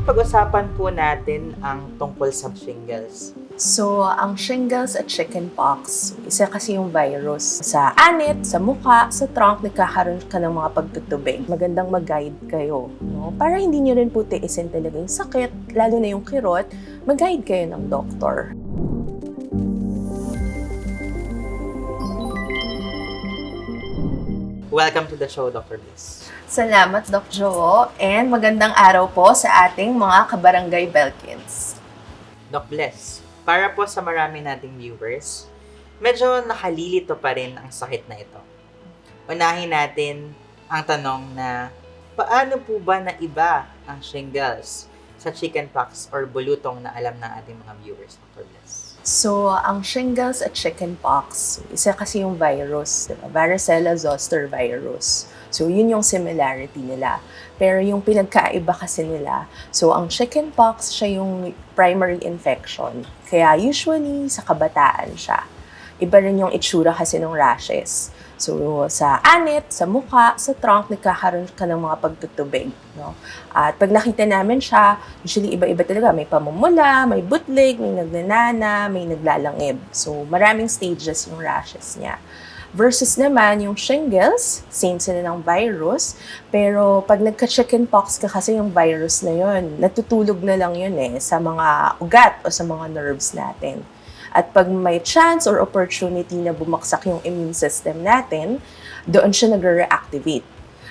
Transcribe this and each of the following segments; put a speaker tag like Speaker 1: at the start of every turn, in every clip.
Speaker 1: pag-usapan po natin ang tungkol sa shingles.
Speaker 2: So, ang shingles at chickenpox, isa kasi yung virus. Sa anit, sa mukha, sa trunk, nagkakaroon ka ng mga pagtutubig. Magandang mag-guide kayo, no? Para hindi nyo rin po tiisin talaga yung sakit, lalo na yung kirot, mag-guide kayo ng doktor.
Speaker 1: Welcome to the show, Dr. Bliss.
Speaker 2: Salamat, Doc Jo, and magandang araw po sa ating mga kabarangay Belkins.
Speaker 1: Doc Bliss, para po sa marami nating viewers, medyo nakalilito pa rin ang sakit na ito. Unahin natin ang tanong na paano po ba na iba ang shingles sa chickenpox or bulutong na alam ng ating mga viewers, Dr. Bliss?
Speaker 2: So, ang shingles at chickenpox, isa kasi yung virus, diba? Varicella zoster virus. So, yun yung similarity nila. Pero yung pinagkaiba kasi nila, so ang chickenpox, siya yung primary infection. Kaya usually, sa kabataan siya. Iba rin yung itsura kasi ng rashes. So, sa anit, sa mukha, sa trunk, nagkakaroon ka ng mga pagtutubig. No? At pag nakita namin siya, usually iba-iba talaga. May pamumula, may butlig, may nagnanana, may naglalangib. So, maraming stages yung rashes niya. Versus naman, yung shingles, same sila ng virus, pero pag nagka-chickenpox ka kasi yung virus na yun, natutulog na lang yun sa mga ugat o sa mga nerves natin. At pag may chance or opportunity na bumaksak yung immune system natin, doon siya nagre-reactivate.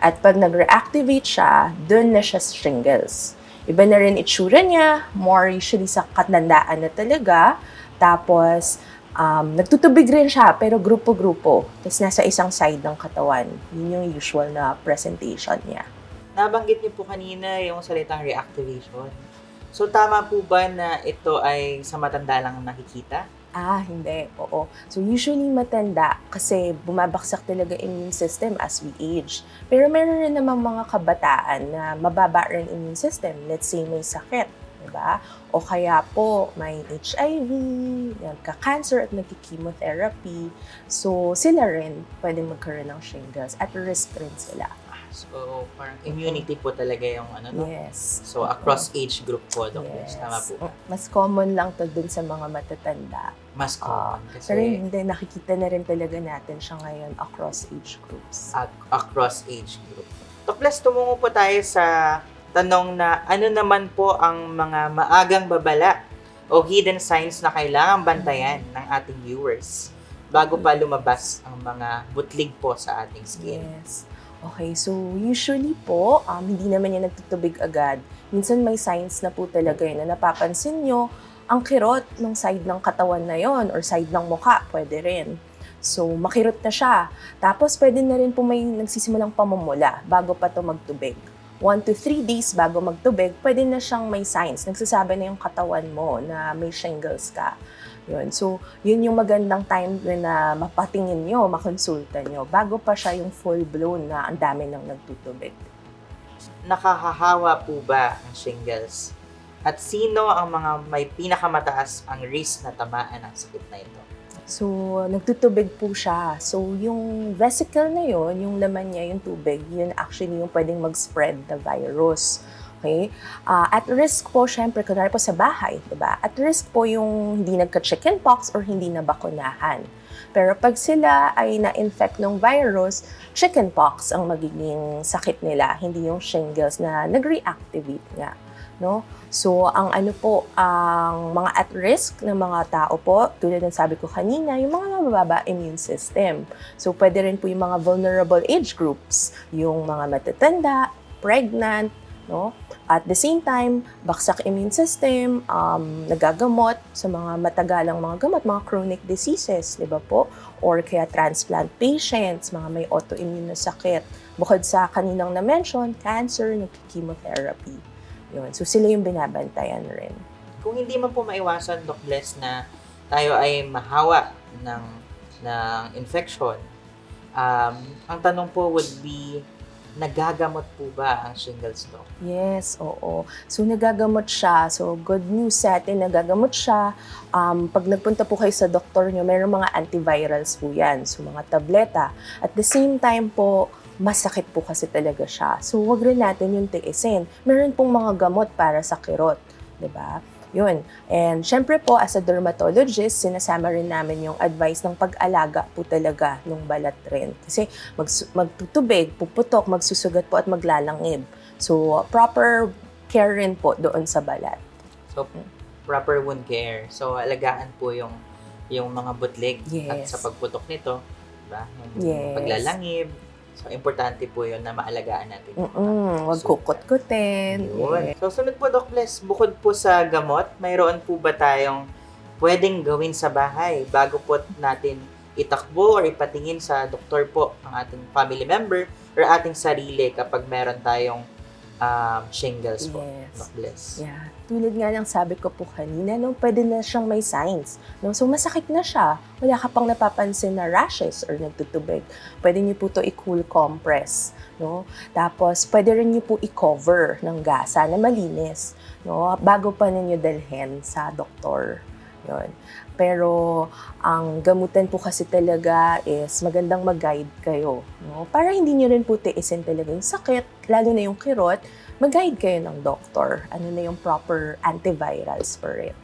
Speaker 2: At pag nag-reactivate siya, doon na siya shingles. Iba na rin itsura niya, more usually sa katandaan na talaga. Tapos, nagtutubig rin siya, pero grupo-grupo. Tapos nasa isang side ng katawan. Yun yung usual na presentation niya.
Speaker 1: Nabanggit niyo po kanina yung salitang reactivation. So, tama po ba na ito ay sa matanda lang nakikita?
Speaker 2: Hindi. Oo. So, usually matanda kasi bumabaksak talaga immune system as we age. Pero meron rin namang mga kabataan na mababa rin immune system. Let's say may sakit, diba? O kaya po may HIV, nagka-cancer at nagki-chemotherapy. So, sila rin pwedeng magkaroon ng shingles at risk rin sila.
Speaker 1: So, parang immunity po talaga yung no?
Speaker 2: Yes.
Speaker 1: So, across age group po, Dr. Bliss.
Speaker 2: Yes.
Speaker 1: Tama po ba?
Speaker 2: Mas common lang to dun sa mga matatanda.
Speaker 1: Mas common
Speaker 2: Pero
Speaker 1: kasi
Speaker 2: hindi, nakikita na rin talaga natin siya ngayon across age groups.
Speaker 1: across age group. Dr. Bliss, tumungo po tayo sa tanong na ano naman po ang mga maagang babala o hidden signs na kailangang bantayan ng ating viewers bago pa lumabas ang mga butlig po sa ating skin.
Speaker 2: Yes. Okay, so usually po, hindi naman yan nagtutubig agad. Minsan may signs na po talaga yun na napapansin nyo, ang kirot ng side ng katawan na yon or side ng mukha, pwede rin. So, makirot na siya. Tapos, pwede na rin po may nagsisimulang pamumula bago pa to magtubig. 1 to 3 days bago magtubig, pwede na siyang may signs. Nagsasabi na yung katawan mo na may shingles ka. Yun. So, yun yung magandang time na mapatingin nyo, makonsulta nyo, bago pa siya yung full-blown na ang dami nang nagtutubig.
Speaker 1: Nakahahawa po ba ang shingles? At sino ang mga may pinakamataas ang risk na tamaan ng sakit na ito?
Speaker 2: So, nagtutubig po siya. So, yung vesicle na yun, yung laman niya, yung tubig, yun actually yung pwedeng mag-spread na virus. Okay? At risk po, syempre, kunwari po sa bahay, diba? At risk po yung hindi nagka-chickenpox or hindi nabakunahan. Pero pag sila ay na-infect ng virus, chickenpox ang magiging sakit nila, hindi yung shingles na nag-reactivate nga. No? So, ang ang mga at risk ng mga tao po, tulad ng sabi ko kanina, yung mga mababa immune system. So, pwede rin po yung mga vulnerable age groups, yung mga matatanda, pregnant, no? At the same time, baksak immune system, nagagamot sa mga matagalang mga gamot, mga chronic diseases, di ba po? Or kaya transplant patients, mga may autoimmune na sakit. Bukod sa kaninang na-mention, cancer, nagki-chemotherapy. Yun. So sila yung binabantayan rin.
Speaker 1: Kung hindi man po maiwasan, Doc Bliss, na tayo ay mahawa ng infection, ang tanong po would be, nagagamot po ba ang shingles, Doc?
Speaker 2: Yes, oo. So, nagagamot siya. So, good news sa atin, nagagamot siya. Pag nagpunta po kayo sa doktor nyo, mayroong mga antivirals po yan. So, mga tableta. At the same time po, masakit po kasi talaga siya. So, wag rin natin yung tiisin. Meron pong mga gamot para sa kirot, 'di ba? Yun. And syempre po, as a dermatologist, sinasama rin namin yung advice ng pag-alaga po talaga ng balat rin. Kasi magtutubig, puputok, magsusugat po at maglalangib. So, proper care rin po doon sa balat.
Speaker 1: So, proper wound care. So, alagaan po yung mga butlig at
Speaker 2: Yes.
Speaker 1: sa pagputok nito, diba? Yung
Speaker 2: Yes.
Speaker 1: paglalangib. So, importante po yun na maalagaan natin. yung mga
Speaker 2: Wag
Speaker 1: sugat.
Speaker 2: kukut-kutin.
Speaker 1: Yun. So, sunod po, Doc Bless, bukod po sa gamot, mayroon po ba tayong pwedeng gawin sa bahay bago po natin itakbo or ipatingin sa doktor po ang ating family member or ating sarili kapag meron tayong shingles po,
Speaker 2: Yes.
Speaker 1: Doc Bless?
Speaker 2: Yeah. Tulad nga ng sabi ko po kanina, no, pwede na siyang may signs. No? So, masakit na siya. Wala ka pang napapansin na rashes or nagtutubig. Pwede niyo po to i-cool compress. No? Tapos, pwede rin niyo po i-cover ng gasa na malinis. No? Bago pa ninyo dalhin sa doktor. Yun. Pero, ang gamutan po kasi talaga is magandang mag-guide kayo. No? Para hindi niyo rin po tiisin talaga yung sakit, lalo na yung kirot, mag-guide kayo ng doktor. Ano na yung proper antivirals for it.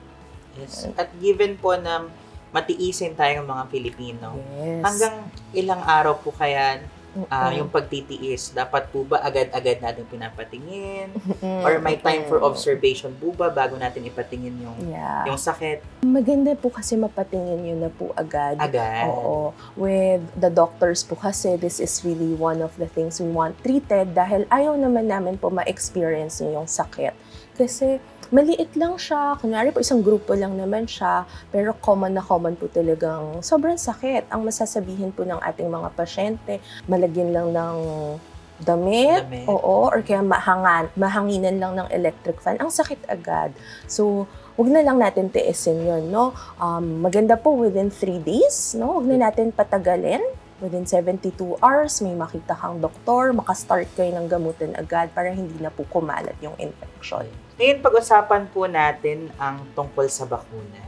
Speaker 1: Yes. At given po na matiisin tayong mga Pilipino,
Speaker 2: Yes.
Speaker 1: hanggang ilang araw po kaya
Speaker 2: Mm-mm.
Speaker 1: yung pagtitiis? Dapat po ba agad-agad natin pinapatingin?
Speaker 2: Mm-mm.
Speaker 1: Or may time for
Speaker 2: Mm-mm.
Speaker 1: observation po ba bago natin ipatingin
Speaker 2: Yeah.
Speaker 1: yung sakit?
Speaker 2: Maganda po kasi mapatingin yun na po agad.
Speaker 1: Agad.
Speaker 2: Oo. With the doctors po kasi, this is really one of the things we want treated dahil ayaw naman namin po ma-experience niyo yung sakit. Kasi maliit lang siya. Kunwari po, isang grupo lang naman siya. Pero common na common po talagang sobrang sakit. Ang masasabihin po ng ating mga pasyente, malagyan lang ng damit.
Speaker 1: Damit.
Speaker 2: Oo, or kaya mahanginan lang ng electric fan. Ang sakit agad. So, wag na lang natin tiisin yun, no? Maganda po within 3 days, no? Wag na natin patagalin. Within 72 hours, may makita kang doktor, makastart kayo ng gamutan agad para hindi na po kumalat yung infection.
Speaker 1: Ngayon, pag-usapan po natin ang tungkol sa bakuna.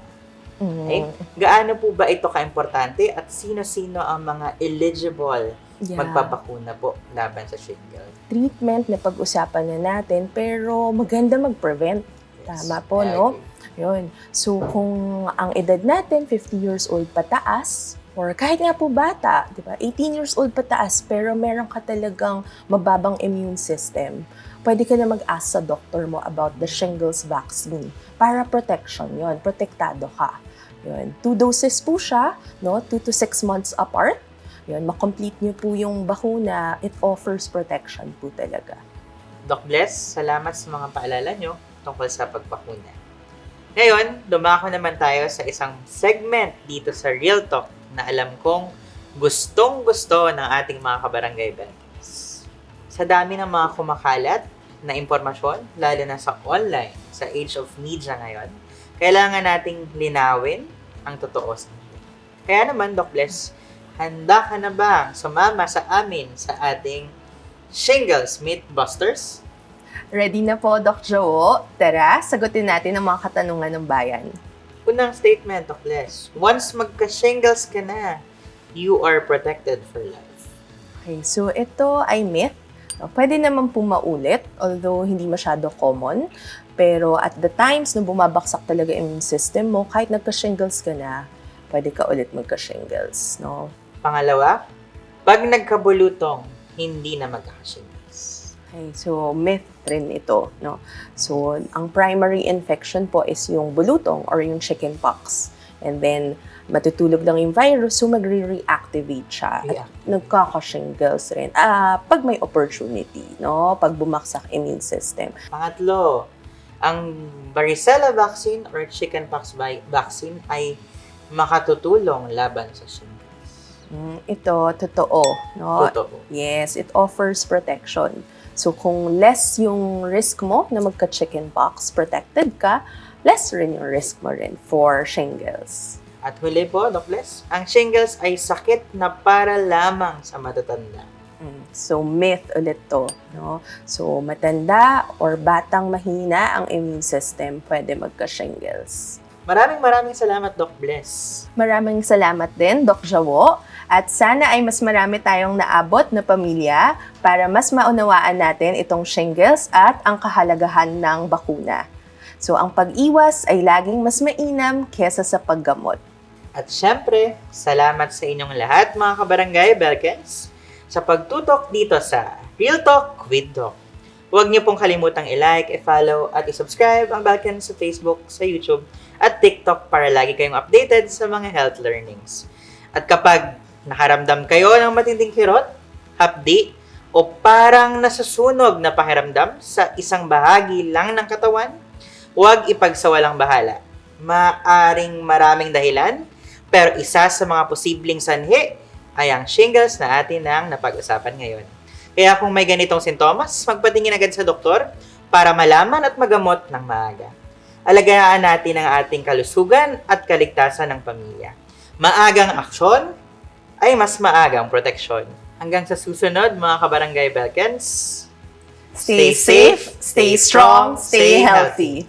Speaker 2: Mm.
Speaker 1: Okay? Gaano po ba ito kaimportante at sino-sino ang mga eligible
Speaker 2: Yeah.
Speaker 1: magpapakuna po laban sa shingles?
Speaker 2: Treatment na pag-usapan na natin, pero maganda mag-prevent. Tama po,
Speaker 1: I
Speaker 2: no?
Speaker 1: agree.
Speaker 2: Yun. So, kung ang edad natin, 50 years old pataas, or kahit nga po bata, di ba? 18 years old pataas, pero meron ka talagang mababang immune system, pwede ka na mag-ask sa doctor mo about the shingles vaccine. Para protection yon, protektado ka. Yun. 2 doses po siya, no? 2 to 6 months apart. Yun, makomplete niyo po yung bakuna, it offers protection po talaga.
Speaker 1: Doc Bless, salamat sa mga paalala nyo tungkol sa pagpakuna. Ngayon, dumako naman tayo sa isang segment dito sa Real Talk na alam kong gustong-gusto ng ating mga kabarangay Benkis. Sa dami ng mga kumakalat na impormasyon, lalo na sa online, sa age of media ngayon, kailangan nating linawin ang totoo sa atin. Kaya naman, Doc Bless, handa ka na bang sumama sa amin sa ating Shingles Mythbusters?
Speaker 2: Ready na po, Doc Joe. Tara, sagutin natin ang mga katanungan ng bayan.
Speaker 1: Unang statement, Doc Les. Once magka-shingles ka na, you are protected for life.
Speaker 2: Okay, so ito ay myth. Pwede naman po maulit, although hindi masyado common. Pero at the times na bumabaksak talaga immune system mo, kahit nagka-shingles ka na, pwede ka ulit magka-shingles, no?
Speaker 1: Pangalawa, pag nagkabulutong, hindi na magkaka-shingles.
Speaker 2: Okay, so myth rin ito, no? So, ang primary infection po is yung bulutong or yung chickenpox. And then, matutulog lang yung virus, so magre-reactivate siya. At nagkaka-shingles rin. Pag may opportunity, no? Pag bumaksak immune system.
Speaker 1: Pangatlo, ang varicella vaccine or chickenpox vaccine ay makatutulong laban sa shingles.
Speaker 2: Ito, totoo, no?
Speaker 1: Totoo.
Speaker 2: Yes, it offers protection. So, kung less yung risk mo na magka-chickenpox, protected ka, less rin yung risk mo rin for shingles.
Speaker 1: At huli po, Doc Les, ang shingles ay sakit na para lamang sa matatanda.
Speaker 2: So, myth ulit to, no? So, matanda or batang mahina ang immune system, pwede magka-shingles.
Speaker 1: Maraming salamat, Doc Bless.
Speaker 2: Maraming salamat din, Doc Jawo. At sana ay mas marami tayong naabot na pamilya para mas maunawaan natin itong shingles at ang kahalagahan ng bakuna. So ang pag-iwas ay laging mas mainam kesa sa paggamot.
Speaker 1: At syempre, salamat sa inyong lahat mga kabarangay Belkens sa pagtutok dito sa Real Talk with Doc. Huwag niyo pong kalimutang i-like, i-follow at i-subscribe ang Belkens sa Facebook, sa YouTube at TikTok para lagi kayong updated sa mga health learnings. At kapag nakaramdam kayo ng matinding kirot, hapdi, o parang nasasunog na pakiramdam sa isang bahagi lang ng katawan, huwag ipagsawalang bahala. Maaring maraming dahilan, pero isa sa mga posibleng sanhi ay ang shingles na atin ang napag-usapan ngayon. Kaya kung may ganitong sintomas, magpatingin agad sa doktor para malaman at magamot ng maaga. Alagaan natin ang ating kalusugan at kaligtasan ng pamilya. Maagang aksyon ay mas maagang proteksyon. Hanggang sa susunod, mga kabarangay Belkens,
Speaker 2: Stay safe, stay strong, stay healthy.